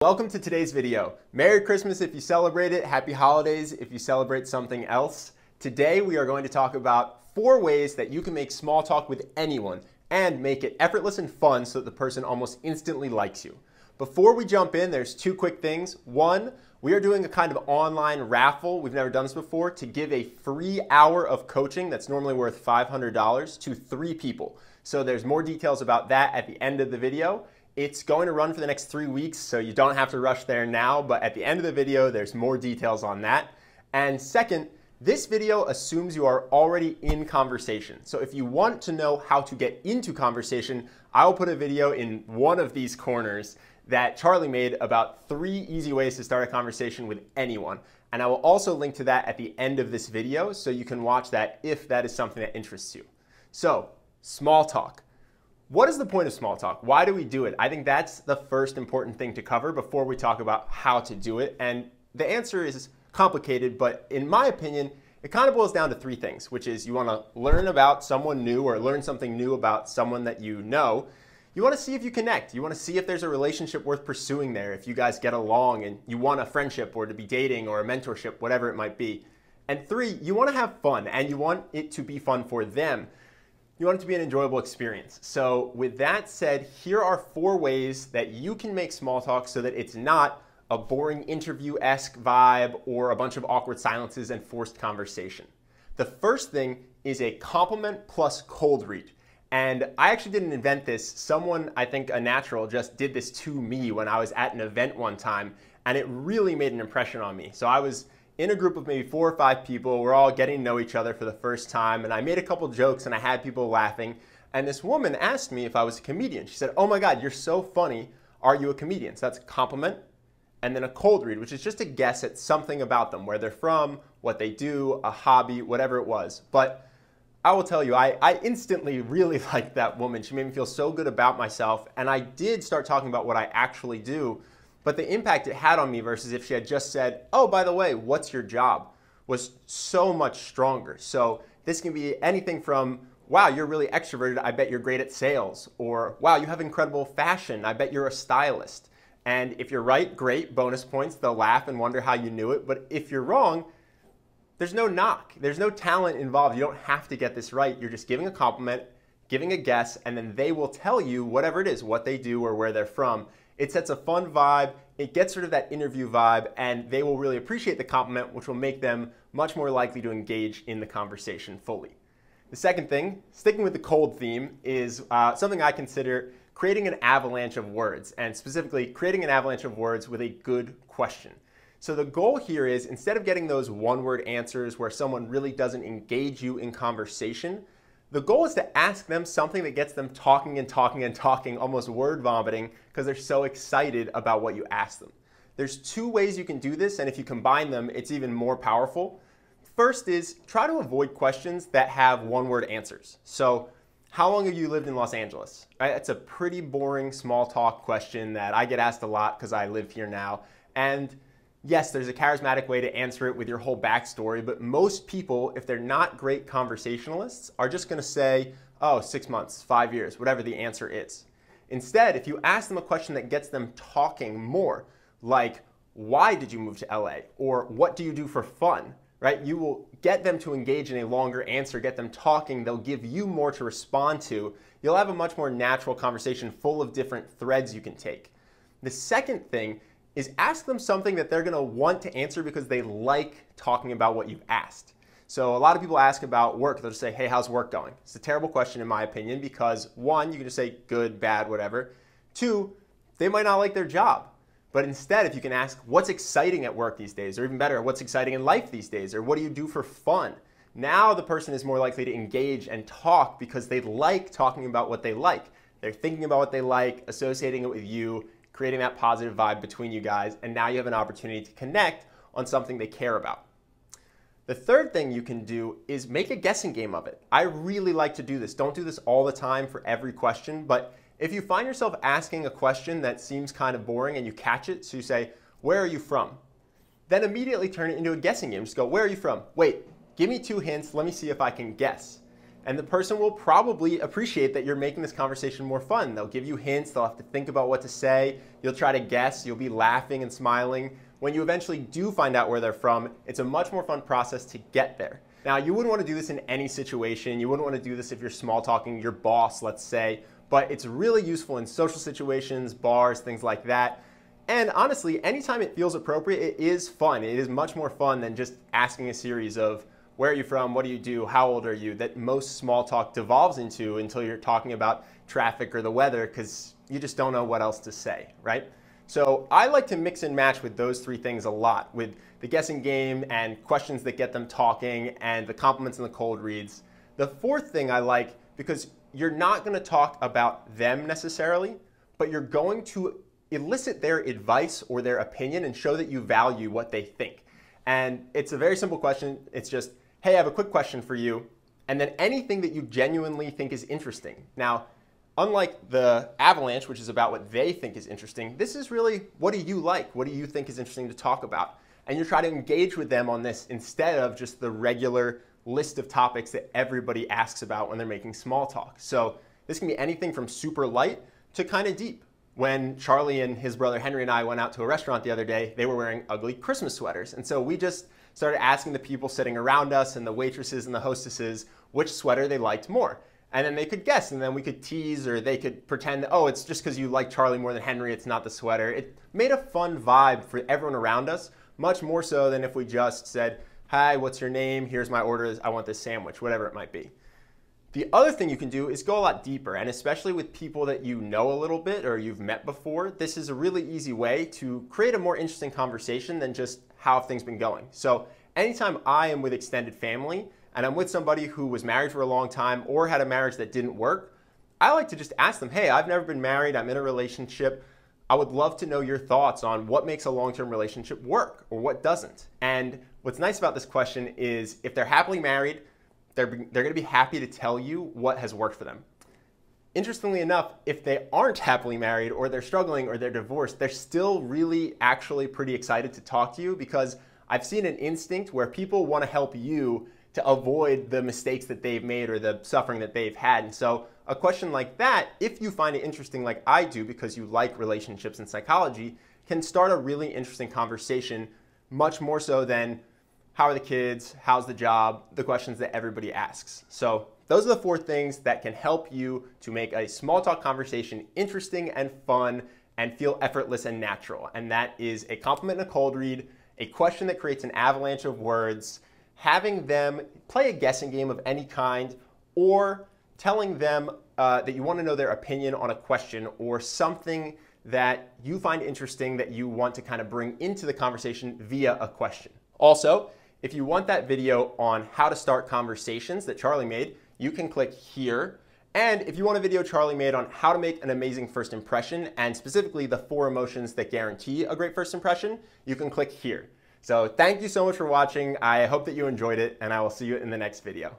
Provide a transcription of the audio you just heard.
Welcome to today's video. Merry Christmas if you celebrate it, Happy Holidays if you celebrate something else. Today we are going to talk about 4 ways that you can make small talk with anyone and make it effortless and fun so that the person almost instantly likes you. Before we jump in, there's 2 quick things. 1, we are doing a kind of online raffle, we've never done this before, to give a free hour of coaching that's normally worth $500 to 3 people. So there's more details about that at the end of the video. It's going to run for the next 3 weeks, so you don't have to rush there now, but at the end of the video, there's more details on that. And second, this video assumes you are already in conversation. So if you want to know how to get into conversation, I will put a video in one of these corners that Charlie made about 3 easy ways to start a conversation with anyone. And I will also link to that at the end of this video, so you can watch that if that is something that interests you. So, small talk. What is the point of small talk? Why do we do it? I think that's the first important thing to cover before we talk about how to do it. And the answer is complicated, but in my opinion, it kind of boils down to 3 things, which is you want to learn about someone new or learn something new about someone that you know. You want to see if you connect. You want to see if there's a relationship worth pursuing there, if you guys get along and you want a friendship or to be dating or a mentorship, whatever it might be. And 3, you want to have fun and you want it to be fun for them. You want it to be an enjoyable experience. So with that said, here are 4 ways that you can make small talk so that it's not a boring interview-esque vibe or a bunch of awkward silences and forced conversation. The first thing is a compliment plus cold read. And I actually didn't invent this. Someone, I think a natural, just did this to me when I was at an event one time, and it really made an impression on me. So I was in a group of maybe 4 or 5 people. We're all getting to know each other for the first time, and I made a couple jokes and I had people laughing. And this woman asked me if I was a comedian. She said, "Oh my God, you're so funny. Are you a comedian?" So that's a compliment. And then a cold read, which is just a guess at something about them, where they're from, what they do, a hobby, whatever it was. But I will tell you, I instantly really liked that woman. She made me feel so good about myself. And I did start talking about what I actually do. But the impact it had on me versus if she had just said, "Oh, by the way, what's your job?" was so much stronger. So this can be anything from, "Wow, you're really extroverted. I bet you're great at sales." Or, "Wow, you have incredible fashion. I bet you're a stylist." And if you're right, great, bonus points. They'll laugh and wonder how you knew it. But if you're wrong, there's no knock. There's no talent involved. You don't have to get this right. You're just giving a compliment, giving a guess, and then they will tell you whatever it is, what they do or where they're from. It sets a fun vibe, it gets rid of that interview vibe, and they will really appreciate the compliment, which will make them much more likely to engage in the conversation fully. The second thing, sticking with the cold theme, is something I consider creating an avalanche of words, and specifically creating an avalanche of words with a good question. So the goal here is, instead of getting those one-word answers where someone really doesn't engage you in conversation, the goal is to ask them something that gets them talking and talking and talking, almost word vomiting, because they're so excited about what you ask them. There's 2 ways you can do this, and if you combine them, it's even more powerful. First is try to avoid questions that have one-word answers. So, how long have you lived in Los Angeles? Right? It's a pretty boring small talk question that I get asked a lot because I live here now. And yes, there's a charismatic way to answer it with your whole backstory, but most people, if they're not great conversationalists, are just going to say, "Oh, 6 months, 5 years, whatever the answer is." Instead, if you ask them a question that gets them talking more, like, "Why did you move to LA?" or "What do you do for fun?" right? You will get them to engage in a longer answer, get them talking. They'll give you more to respond to. You'll have a much more natural conversation full of different threads you can take. The second thing is ask them something that they're going to want to answer because they like talking about what you've asked. So a lot of people ask about work. They'll just say, "Hey, how's work going?" It's a terrible question in my opinion because 1, you can just say good, bad, whatever. 2, they might not like their job. But instead, if you can ask, "What's exciting at work these days?" or even better, "What's exciting in life these days?" or "What do you do for fun?" Now the person is more likely to engage and talk because they like talking about what they like. They're thinking about what they like, associating it with you, creating that positive vibe between you guys, and now you have an opportunity to connect on something they care about. The third thing you can do is make a guessing game of it. I really like to do this. Don't do this all the time for every question, but if you find yourself asking a question that seems kind of boring and you catch it, so you say, "Where are you from?" then immediately turn it into a guessing game. Just go, "Where are you from? Wait, give me 2 hints. Let me see if I can guess." And the person will probably appreciate that you're making this conversation more fun. They'll give you hints, they'll have to think about what to say, you'll try to guess, you'll be laughing and smiling. When you eventually do find out where they're from, it's a much more fun process to get there. Now, you wouldn't want to do this in any situation. You wouldn't want to do this if you're small talking your boss, let's say, but it's really useful in social situations, bars, things like that. And honestly, anytime it feels appropriate, it is fun. It is much more fun than just asking a series of, where are you from? What do you do? How old are you? That most small talk devolves into until you're talking about traffic or the weather because you just don't know what else to say, right? So I like to mix and match with those three things a lot, with the guessing game and questions that get them talking and the compliments and the cold reads. The fourth thing I like, because you're not going to talk about them necessarily, but you're going to elicit their advice or their opinion and show that you value what they think. And it's a very simple question. It's just, hey, I have a quick question for you, and then anything that you genuinely think is interesting. Now, unlike the avalanche, which is about what they think is interesting, this is really, what do you like? What do you think is interesting to talk about? And you try to engage with them on this instead of just the regular list of topics that everybody asks about when they're making small talk. So this can be anything from super light to kind of deep. When Charlie and his brother Henry and I went out to a restaurant the other day, they were wearing ugly Christmas sweaters. And so we just started asking the people sitting around us and the waitresses and the hostesses which sweater they liked more. And then they could guess, and then we could tease, or they could pretend that, oh, it's just because you like Charlie more than Henry, it's not the sweater. It made a fun vibe for everyone around us, much more so than if we just said, hi, what's your name? Here's my orders. I want this sandwich, whatever it might be. The other thing you can do is go a lot deeper, and especially with people that you know a little bit or you've met before, this is a really easy way to create a more interesting conversation than just how have things been going. So anytime I am with extended family and I'm with somebody who was married for a long time or had a marriage that didn't work, I like to just ask them, hey, I've never been married, I'm in a relationship. I would love to know your thoughts on what makes a long-term relationship work or what doesn't. And what's nice about this question is if they're happily married, they're going to be happy to tell you what has worked for them. Interestingly enough, if they aren't happily married or they're struggling or they're divorced, they're still really actually pretty excited to talk to you because I've seen an instinct where people want to help you to avoid the mistakes that they've made or the suffering that they've had. And so a question like that, if you find it interesting like I do because you like relationships and psychology, can start a really interesting conversation, much more so than how are the kids, how's the job, the questions that everybody asks. So those are the four things that can help you to make a small talk conversation interesting and fun and feel effortless and natural. And that is a compliment and a cold read, a question that creates an avalanche of words, having them play a guessing game of any kind, or telling them that you want to know their opinion on a question or something that you find interesting that you want to kind of bring into the conversation via a question. Also, if you want that video on how to start conversations that Charlie made, you can click here. And if you want a video Charlie made on how to make an amazing first impression, and specifically the 4 emotions that guarantee a great first impression, you can click here. So thank you so much for watching. I hope that you enjoyed it, and I will see you in the next video.